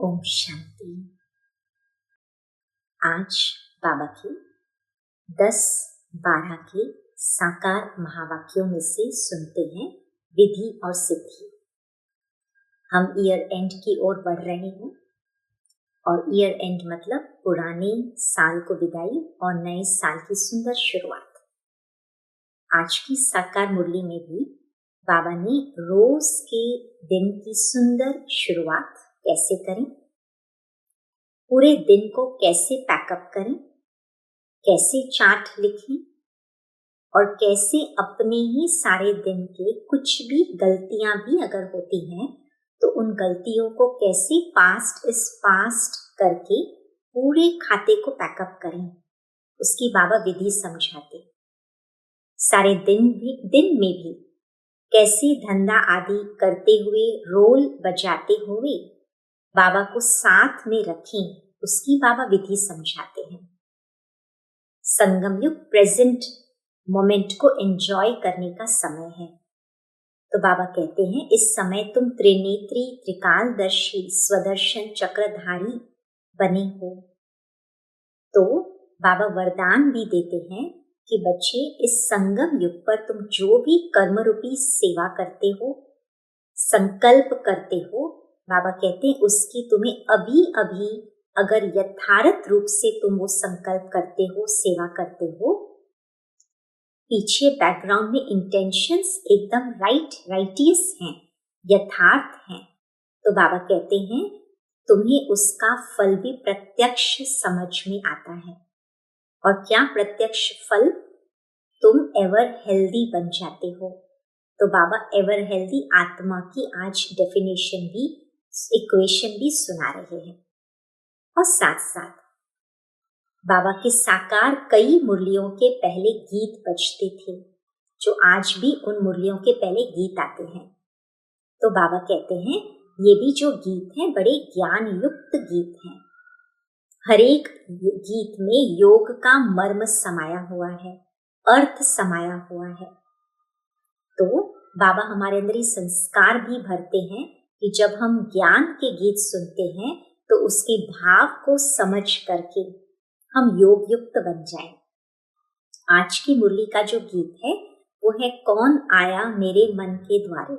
ओम शांति। आज बाबा के 10-12 के साकार महावाक्यों में से सुनते हैं विधि और सिद्धि। हम ईयर एंड की ओर बढ़ रहे हैं और ईयर एंड मतलब पुराने साल को विदाई और नए साल की सुंदर शुरुआत। आज की साकार मुरली में भी बाबा ने रोज के दिन की सुंदर शुरुआत कैसे करें, पूरे दिन को कैसे पैकअप करें, कैसे चार्ट लिखें और कैसे अपने ही सारे दिन के कुछ भी गलतियां भी अगर होती हैं तो उन गलतियों को कैसे पास्ट इज पास्ट करके पूरे खाते को पैकअप करें, उसकी बाबा विधि समझाते। सारे दिन में भी कैसे धंधा आदि करते हुए रोल बजाते हुए बाबा को साथ में रखें, उसकी बाबा विधि समझाते हैं। संगम युग प्रेजेंट मोमेंट को एंजॉय करने का समय है, तो बाबा कहते हैं इस समय तुम त्रिनेत्री त्रिकालदर्शी स्वदर्शन चक्रधारी बने हो। तो बाबा वरदान भी देते हैं कि बच्चे इस संगम युग पर तुम जो भी कर्म रूपी सेवा करते हो, संकल्प करते हो, बाबा कहते हैं उसकी तुम्हें अभी अभी अगर यथार्थ रूप से तुम वो संकल्प करते हो, सेवा करते हो, पीछे बैकग्राउंड में इंटेंशंस एकदम राइटियस हैं, यथार्थ हैं, तो बाबा कहते हैं तुम्हें उसका फल भी प्रत्यक्ष समझ में आता है। और क्या प्रत्यक्ष फल? तुम एवर हेल्दी बन जाते हो। तो बाबा एवर हेल्दी आत्मा की आज डेफिनेशन भी, इक्वेशन भी सुना रहे हैं। और साथ साथ बाबा के साकार कई मुरलियों के पहले गीत बजते थे, जो आज भी उन मुरलियों के पहले गीत आते हैं। तो बाबा कहते हैं ये भी जो गीत हैं बड़े ज्ञान युक्त गीत हैं। हर एक गीत में योग का मर्म समाया हुआ है, अर्थ समाया हुआ है। तो बाबा हमारे अंदर ही संस्कार भी भरते हैं कि जब हम ज्ञान के गीत सुनते हैं तो उसके भाव को समझ करके हम योग युक्त बन जाएं। आज की मुरली का जो गीत है वो है कौन आया मेरे मन के द्वारे।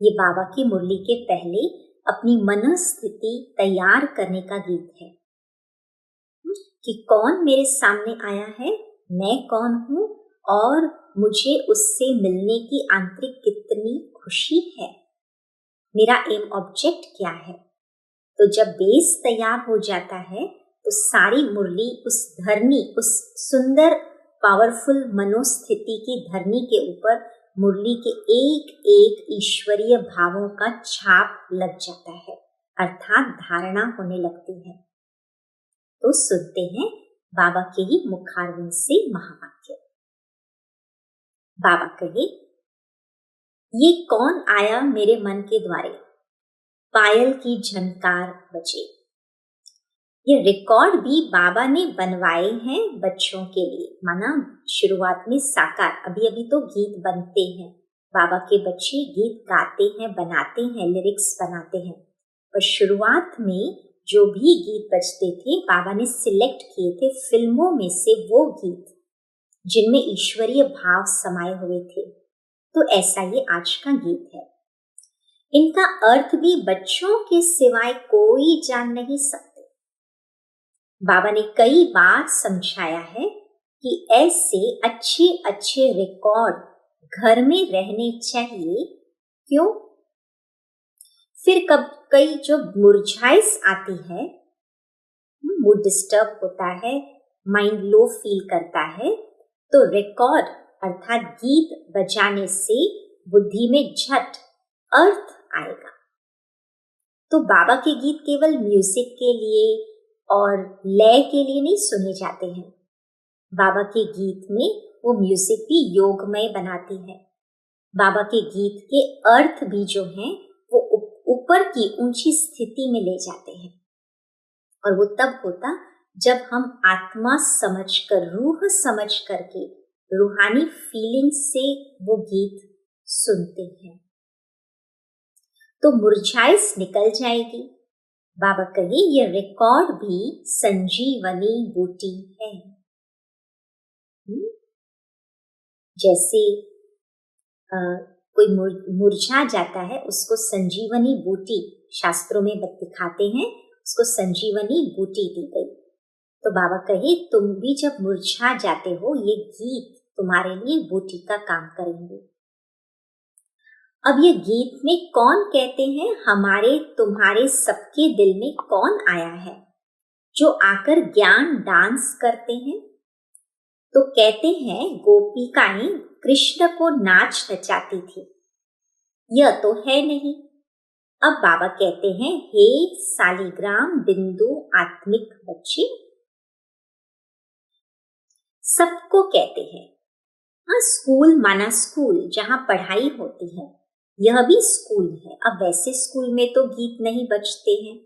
ये बाबा की मुरली के पहले अपनी मनस्थिति तैयार करने का गीत है कि कौन मेरे सामने आया है, मैं कौन हूँ और मुझे उससे मिलने की आंतरिक कितनी खुशी है, मेरा एम ऑब्जेक्ट क्या है। तो जब बेस तैयार हो जाता है तो सारी मुरली उस धरनी, उस सुंदर पावरफुल मनोस्थिति की धरनी के ऊपर मुरली के एक एक ईश्वरीय भावों का छाप लग जाता है, अर्थात धारणा होने लगती है। तो सुनते हैं बाबा के ही मुखारविंद से महावाक्य। बाबा कहे ये कौन आया मेरे मन के द्वारे, पायल की झनकार बजे। ये रिकॉर्ड भी बाबा ने बनवाए हैं बच्चों के लिए। माना शुरुआत में साकार, अभी अभी तो गीत बनते हैं, बाबा के बच्चे गीत गाते हैं, बनाते हैं, लिरिक्स बनाते हैं, पर शुरुआत में जो भी गीत बजते थे बाबा ने सिलेक्ट किए थे फिल्मों में से वो गीत जिनमें ईश्वरीय भाव समाये हुए थे। तो ऐसा ये आज का गीत है। इनका अर्थ भी बच्चों के सिवाय कोई जान नहीं सकते। बाबा ने कई बार समझाया है कि ऐसे अच्छे अच्छे रिकॉर्ड घर में रहने चाहिए। क्यों? फिर कब कई जो मुरझाइश आती है, मूड डिस्टर्ब होता है, माइंड लो फील करता है, तो रिकॉर्ड अर्थात गीत बजाने से बुद्धि में झट अर्थ आएगा। तो बाबा के गीत केवल म्यूजिक के लिए और लय के लिए नहीं सुने जाते हैं। बाबा के गीत में वो म्यूजिक भी योगमय बनाती है। बाबा के गीत के अर्थ भी जो हैं वो ऊपर की ऊंची स्थिति में ले जाते हैं। और वो तब होता जब हम आत्मा समझकर, रूह समझ करके, रूहानी फीलिंग से वो गीत सुनते हैं। तो मुरझाइश निकल जाएगी, बाबा कहे ये रिकॉर्ड भी संजीवनी बूटी है। जैसे कोई मुरझा जाता है उसको संजीवनी बूटी शास्त्रों में दिखाते हैं, उसको संजीवनी बूटी दी गई। तो बाबा कहे तुम भी जब मुरझा जाते हो ये गीत तुम्हारे लिए बूटी का काम करेंगे। अब ये गीत में कौन कहते हैं? हमारे तुम्हारे सबके दिल में कौन आया है जो आकर ज्ञान डांस करते हैं? तो कहते हैं गोपिकाएं कृष्ण को नाच नचाती थी, यह तो है नहीं। अब बाबा कहते हैं हे सालिग्राम बिंदु आत्मिक बच्चे, सबको कहते हैं। हाँ, स्कूल माना स्कूल जहाँ पढ़ाई होती है, यह भी स्कूल है। अब वैसे स्कूल में तो गीत नहीं बजते हैं,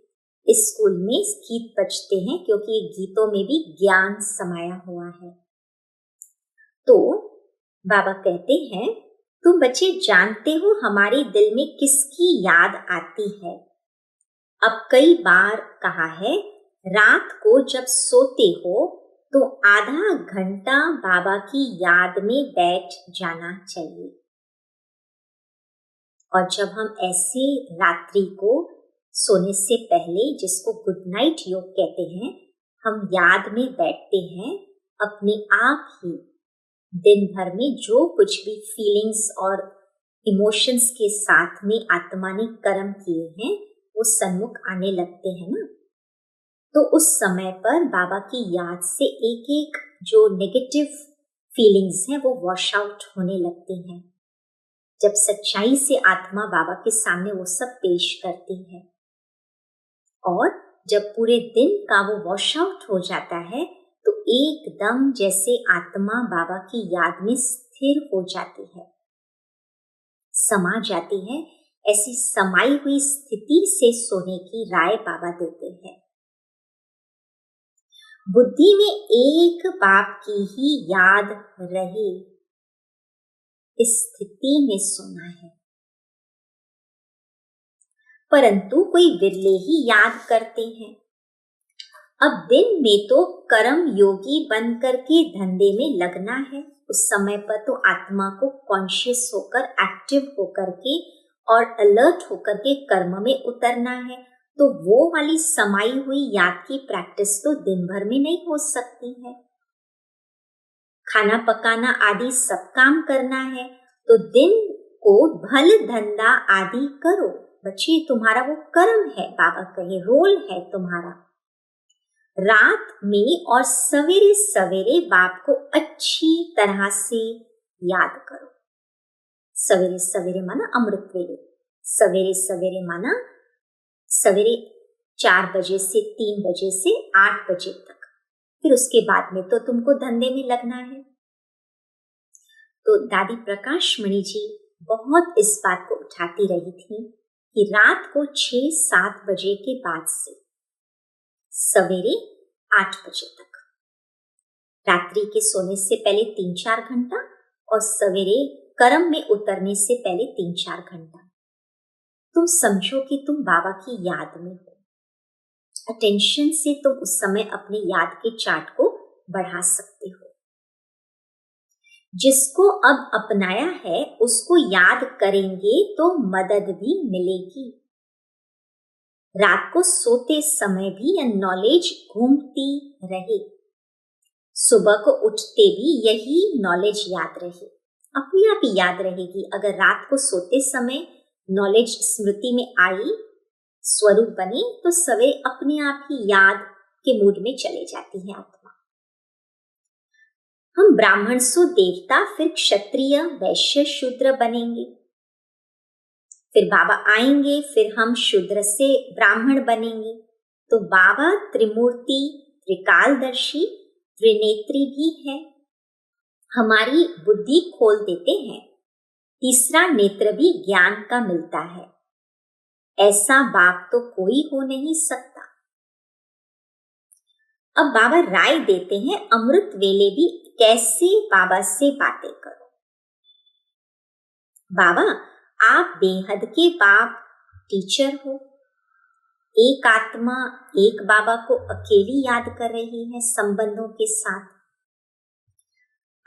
इस स्कूल में गीत बजते हैं क्योंकि गीतों में भी ज्ञान समाया हुआ है। तो बाबा कहते हैं तुम बच्चे जानते हो हमारे दिल में किसकी याद आती है? अब कई बार कहा है रात को जब सोते हो तो आधा घंटा बाबा की याद में बैठ जाना चाहिए। और जब हम ऐसे रात्रि को सोने से पहले, जिसको गुड नाइट योग कहते हैं, हम याद में बैठते हैं, अपने आप ही दिन भर में जो कुछ भी फीलिंग्स और इमोशंस के साथ में आत्मा ने कर्म किए हैं वो सन्मुख आने लगते हैं ना। तो उस समय पर बाबा की याद से एक एक जो नेगेटिव फीलिंग्स हैं वो वॉश आउट होने लगते हैं। जब सच्चाई से आत्मा बाबा के सामने वो सब पेश करती है और जब पूरे दिन का वो वॉश आउट हो जाता है तो एकदम जैसे आत्मा बाबा की याद में स्थिर हो जाती है, समा जाती है। ऐसी समाई हुई स्थिति से सोने की राय बाबा देते हैं। बुद्धि में एक बाप की ही याद रहे, इस स्थिति में सोना है। परंतु कोई विरले ही याद करते हैं। अब दिन में तो कर्म योगी बन करके धंधे में लगना है, उस समय पर तो आत्मा को कॉन्शियस होकर, एक्टिव होकर के और अलर्ट होकर के कर्म में उतरना है। तो वो वाली समाई हुई याद की प्रैक्टिस तो दिन भर में नहीं हो सकती है। खाना पकाना आदि सब काम करना है तो दिन को भल धंधा आदि करो बच्चे, तुम्हारा वो कर्म है, बाबा कहे रोल है तुम्हारा। रात में और सवेरे सवेरे बाप को अच्छी तरह से याद करो। सवेरे सवेरे माना अमृत वेले, सवेरे सवेरे माना सवेरे 4 बजे से 3 बजे से 8 बजे तक। फिर उसके बाद में तो तुमको धंधे में लगना है। तो दादी प्रकाश मणि जी बहुत इस बात को उठाती रही थी कि रात को 6-7 बजे के बाद से सवेरे 8 बजे तक, रात्रि के सोने से पहले 3-4 घंटा और सवेरे कर्म में उतरने से पहले 3-4 घंटा, तुम समझो कि तुम बाबा की याद में हो। अटेंशन से तुम उस समय अपने याद के चार्ट को बढ़ा सकते हो। जिसको अब अपनाया है उसको याद करेंगे तो मदद भी मिलेगी। रात को सोते समय भी यह नॉलेज घूमती रहे, सुबह को उठते भी यही नॉलेज याद रहे, अपने आप ही याद रहेगी। अगर रात को सोते समय नॉलेज स्मृति में आई, स्वरूप बने, तो सवेरे अपने आप ही याद के मूड में चले जाती है आत्मा। हम ब्राह्मण सो देवता, फिर क्षत्रिय, वैश्य, शूद्र बनेंगे। फिर बाबा आएंगे, फिर हम शूद्र से ब्राह्मण बनेंगे। तो बाबा त्रिमूर्ति, त्रिकालदर्शी, त्रिनेत्री भी है, हमारी बुद्धि खोल देते हैं। तीसरा नेत्र भी ज्ञान का मिलता है। ऐसा बाप तो कोई हो नहीं सकता। अब बाबा राय देते हैं अमृत वेले भी कैसे बाबा से बातें करो। बाबा आप बेहद के बाप टीचर हो, एक आत्मा एक बाबा को अकेली याद कर रही है संबंधों के साथ।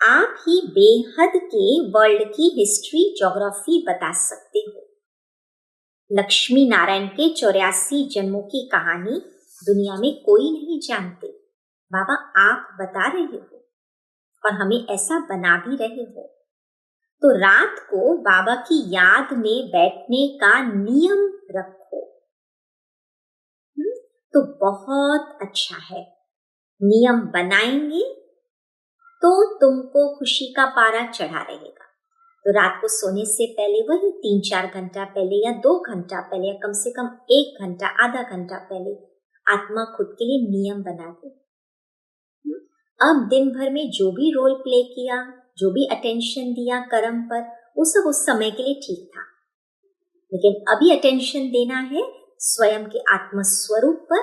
आप ही बेहद के वर्ल्ड की हिस्ट्री ज्योग्राफी बता सकते हो। लक्ष्मी नारायण के 84 जन्मों की कहानी दुनिया में कोई नहीं जानते। बाबा आप बता रहे हो और हमें ऐसा बना भी रहे हो। तो रात को बाबा की याद में बैठने का नियम रखो। तो बहुत अच्छा है। नियम बनाएंगे तो तुमको खुशी का पारा चढ़ा रहेगा। तो रात को सोने से पहले वही 3-4 घंटा पहले या 2 घंटा पहले या कम से कम 1 घंटा आधा घंटा पहले आत्मा खुद के लिए नियम बना दे। अब दिन भर में जो भी रोल प्ले किया, जो भी अटेंशन दिया कर्म पर, वो सब उस समय के लिए ठीक था, लेकिन अभी अटेंशन देना है स्वयं के आत्म स्वरूप पर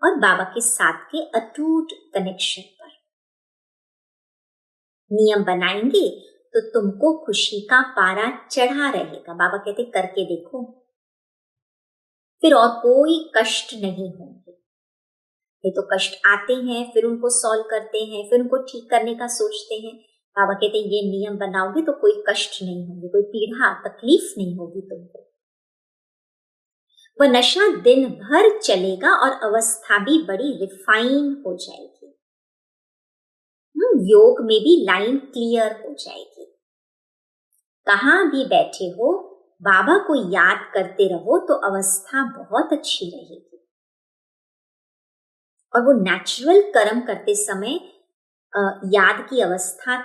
और बाबा के साथ के अटूट कनेक्शन पर। नियम बनाएंगे तो तुमको खुशी का पारा चढ़ा रहेगा। बाबा कहते करके देखो, फिर और कोई कष्ट नहीं होंगे। ये तो कष्ट आते हैं, फिर उनको सॉल्व करते हैं, फिर उनको ठीक करने का सोचते हैं। बाबा कहते ये नियम बनाओगे तो कोई कष्ट नहीं होंगे, कोई पीड़ा तकलीफ नहीं होगी तुमको। वह नशा दिन भर चलेगा और अवस्था भी बड़ी रिफाइन हो जाएगी। योग में भी लाइन क्लियर हो जाएगी। कहाँ भी बैठे हो बाबा को याद करते रहो तो अवस्था बहुत अच्छी रहेगी। और वो नेचुरल कर्म करते समय याद की अवस्था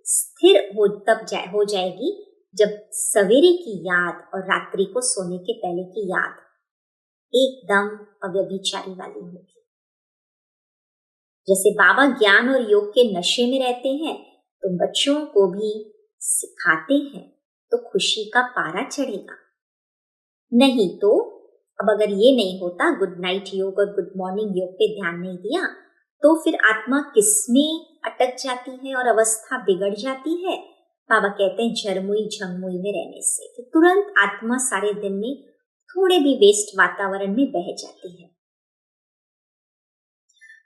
स्थिर हो जाएगी जब सवेरे की याद और रात्रि को सोने के पहले की याद एकदम अव्यभिचारी वाली होगी। जैसे बाबा ज्ञान और योग के नशे में रहते हैं, तो बच्चों को भी सिखाते हैं तो खुशी का पारा चढ़ेगा। नहीं तो अब अगर ये नहीं होता, गुड नाइट योग और गुड मॉर्निंग योग पे ध्यान नहीं दिया, तो फिर आत्मा किसमें अटक जाती है और अवस्था बिगड़ जाती है। बाबा कहते हैं झरमुई झंगमुई में रहने से तो तुरंत आत्मा सारे दिन में थोड़े भी वेस्ट वातावरण में बह जाती है।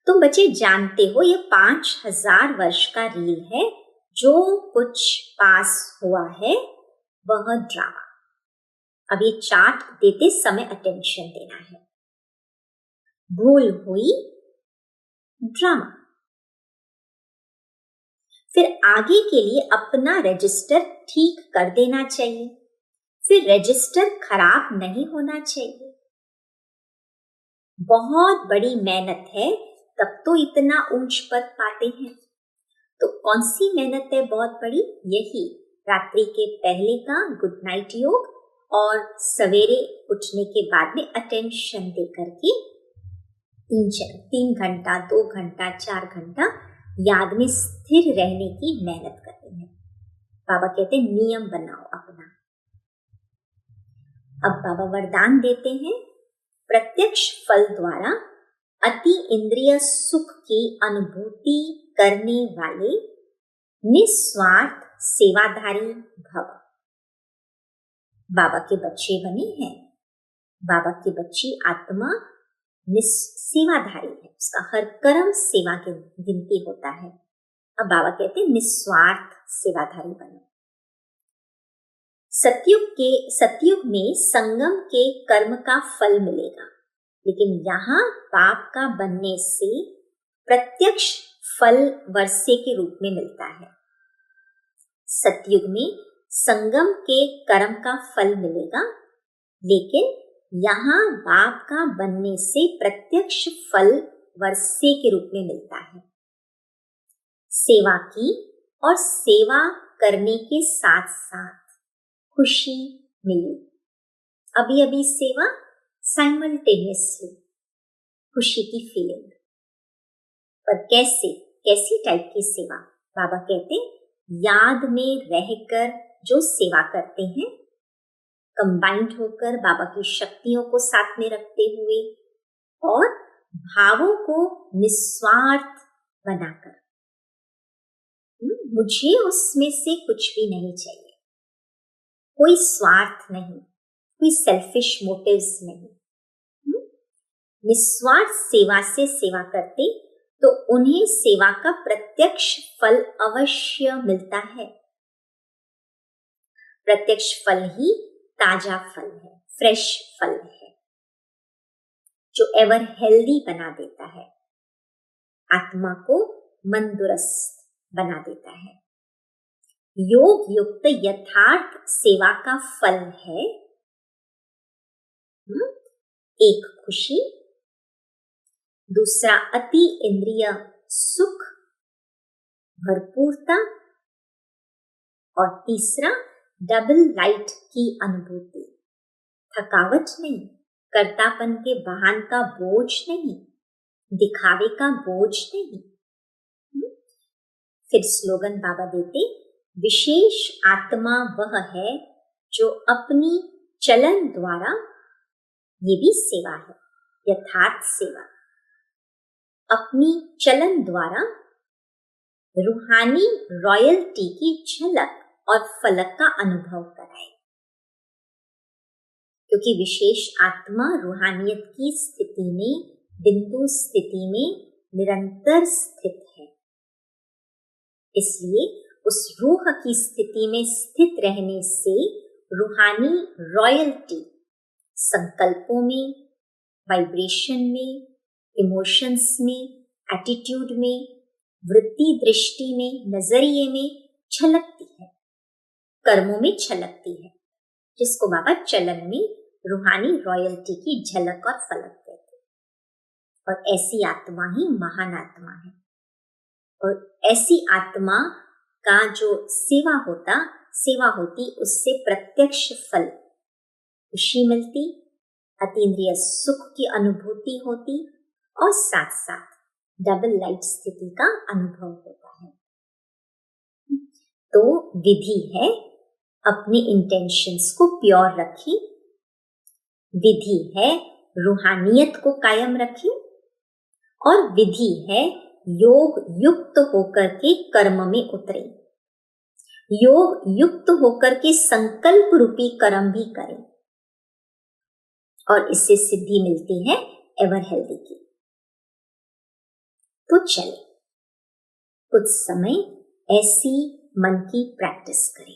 तुम बच्चे जानते हो ये 5000 वर्ष का रील है। जो कुछ पास हुआ है वह ड्रामा। अब ये चार्ट देते समय अटेंशन देना है। भूल हुई ड्रामा। फिर आगे के लिए अपना रजिस्टर ठीक कर देना चाहिए। फिर रजिस्टर खराब नहीं होना चाहिए। बहुत बड़ी मेहनत है तब तो इतना ऊंच पद पाते हैं। तो कौन सी मेहनत है बहुत बड़ी? यही रात्रि के पहले का गुड नाइट योग और सवेरे उठने के बाद में अटेंशन दे करके 3 घंटा 2 घंटा 4 घंटा याद में स्थिर रहने की मेहनत करते हैं। बाबा कहते हैं नियम बनाओ अपना। अब बाबा वरदान देते हैं, प्रत्यक्ष फल द्वारा अति इंद्रिय सुख की अनुभूति करने वाले निस्वार्थ सेवाधारी भव। बाबा के बच्चे बने हैं। बाबा की बच्ची आत्मा सेवाधारी है, उसका हर कर्म सेवा के गिनती होता है। अब बाबा कहते हैं निस्वार्थ सेवाधारी बनो। सतयुग में संगम के कर्म का फल मिलेगा, लेकिन यहाँ पाप का बनने से प्रत्यक्ष फल वर्षे के रूप में मिलता है। सतयुग में संगम के कर्म का फल मिलेगा, लेकिन यहाँ बाप का बनने से प्रत्यक्ष फल वर्षे के रूप में मिलता है। सेवा की और सेवा करने के साथ साथ खुशी मिली। अभी अभी सेवा, साइमल्टेनियसली खुशी की फीलिंग। पर कैसी टाइप की सेवा? बाबा कहते याद में रहकर जो सेवा करते हैं, कंबाइंड होकर बाबा की शक्तियों को साथ में रखते हुए और भावों को निस्वार्थ बनाकर। मुझे उसमें से कुछ भी नहीं चाहिए, कोई स्वार्थ नहीं, कोई सेल्फिश मोटिव्स नहीं। निस्वार्थ सेवा से सेवा करते तो उन्हें सेवा का प्रत्यक्ष फल अवश्य मिलता है। प्रत्यक्ष फल ही ताजा फल है, फ्रेश फल है, जो एवर हेल्दी बना देता है, आत्मा को मंदुरस्त बना देता है। योग युक्त यथार्थ सेवा का फल है एक खुशी, दूसरा अति इंद्रिय सुख, भरपूरता, और तीसरा डबल लाइट की अनुभूति। थकावट नहीं, कर्तापन के वाहन का बोझ नहीं, दिखावे का बोझ नहीं। फिर स्लोगन बाबा देते, विशेष आत्मा वह है जो अपनी चलन द्वारा, ये भी सेवा है, यथार्थ सेवा, अपनी चलन द्वारा रूहानी रॉयल्टी की झलक और फलक का अनुभव कराए। क्योंकि विशेष आत्मा रूहानियत की स्थिति में, बिंदु स्थिति में निरंतर स्थित है। इसलिए उस रूह की स्थिति में स्थित रहने से रूहानी रॉयल्टी संकल्पों में, वाइब्रेशन में, इमोशंस में, एटीट्यूड में, वृत्ति दृष्टि में, नजरिए में छलकती है, कर्मों में छलकती है, जिसको बाबा चलन में रूहानी रॉयल्टी की झलक और फलक कहते हैं। और ऐसी आत्मा ही महान आत्मा है। और ऐसी आत्मा का जो सेवा होती, उससे प्रत्यक्ष फल, खुशी मिलती, अतीन्द्रिय सुख की अनुभूति होती, और साथ साथ डबल लाइट स्थिति का अनुभव होता है। तो विधि है, अपने इंटेंशंस को प्योर रखें, विधि है रूहानियत को कायम रखें, और विधि है योग युक्त होकर के कर्म में उतरे, योग युक्त होकर के संकल्प रूपी कर्म भी करें, और इससे सिद्धि मिलती है एवर हेल्दी की। तो चले कुछ समय ऐसी मन की प्रैक्टिस करें।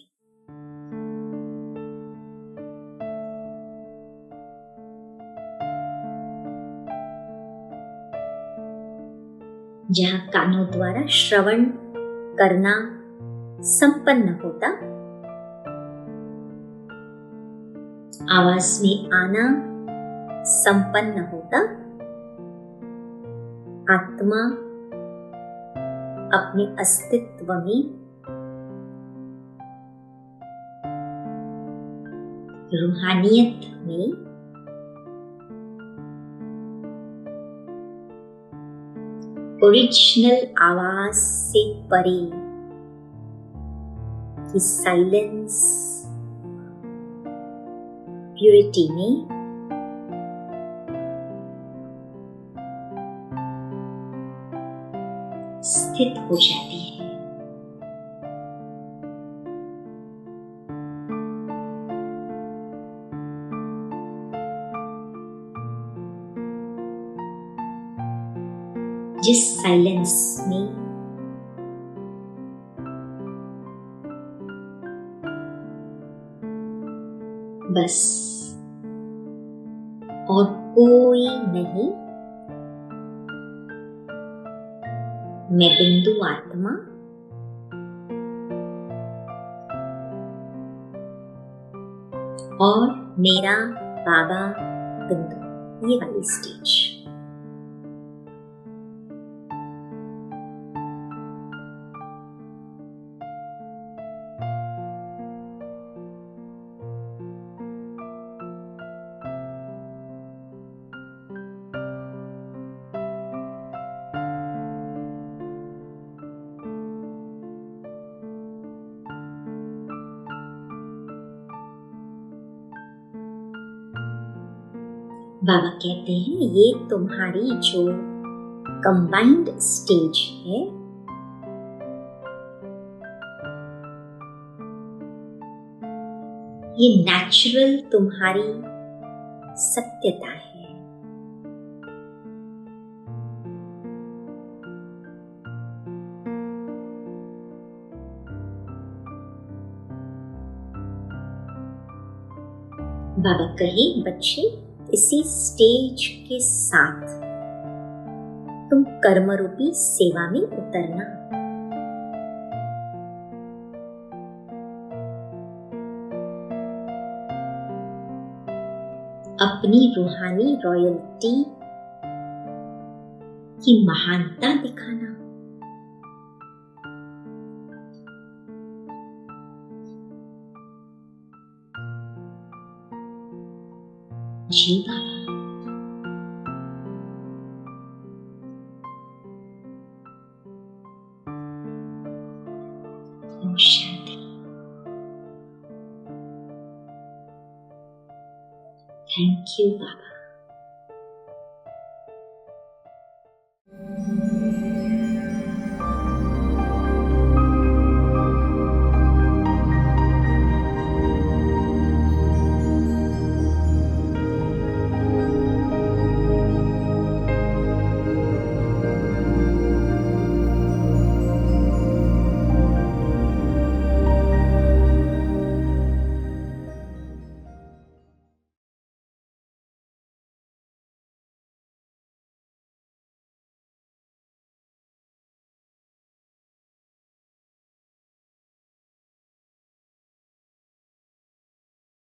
जहां कानों द्वारा श्रवण करना संपन्न होता, आवाज में आना संपन्न होता, आत्मा अपने अस्तित्व में रूहानियत में ओरिजिनल आवाज से परे की साइलेंस, प्यूरिटी में स्थित हो जाती है। जिस साइलेंस में बस और कोई नहीं, मैं बिंदु आत्मा और मेरा बाबा बिंदु, ये वाली स्टेज। बाबा कहते हैं ये तुम्हारी जो कंबाइंड स्टेज है, ये नेचुरल तुम्हारी सत्यता है। बाबा कहे, बच्चे, इसी स्टेज के साथ तुम कर्म रूपी सेवा में उतरना। अपनी रूहानी रॉयल्टी की महानता दिखाना। जी बाबा। ओम शांति। Thank you Baba.